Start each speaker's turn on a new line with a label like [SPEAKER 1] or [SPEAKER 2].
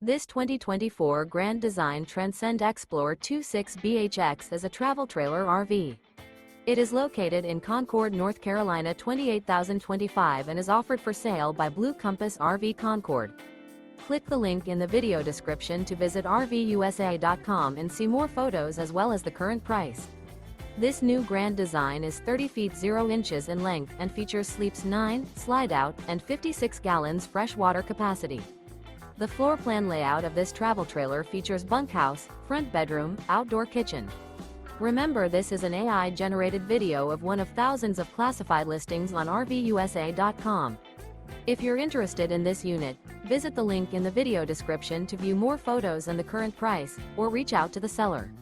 [SPEAKER 1] This 2024 Grand Design Transcend Xplor 26BHX is a travel trailer RV. It is located in Concord, North Carolina 28025 and is offered for sale by Blue Compass RV Concord. Click the link in the video description to visit RVUSA.com and see more photos as well as the current price. This new Grand Design is 30 feet 0 inches in length and features sleeps 9, Slideout, and 56 gallons fresh water capacity. The floor plan layout of this travel trailer features bunkhouse, front bedroom, outdoor kitchen. Remember, this is an AI-generated video of one of thousands of classified listings on RVUSA.com. If you're interested in this unit, visit the link in the video description to view more photos and the current price, or reach out to the seller.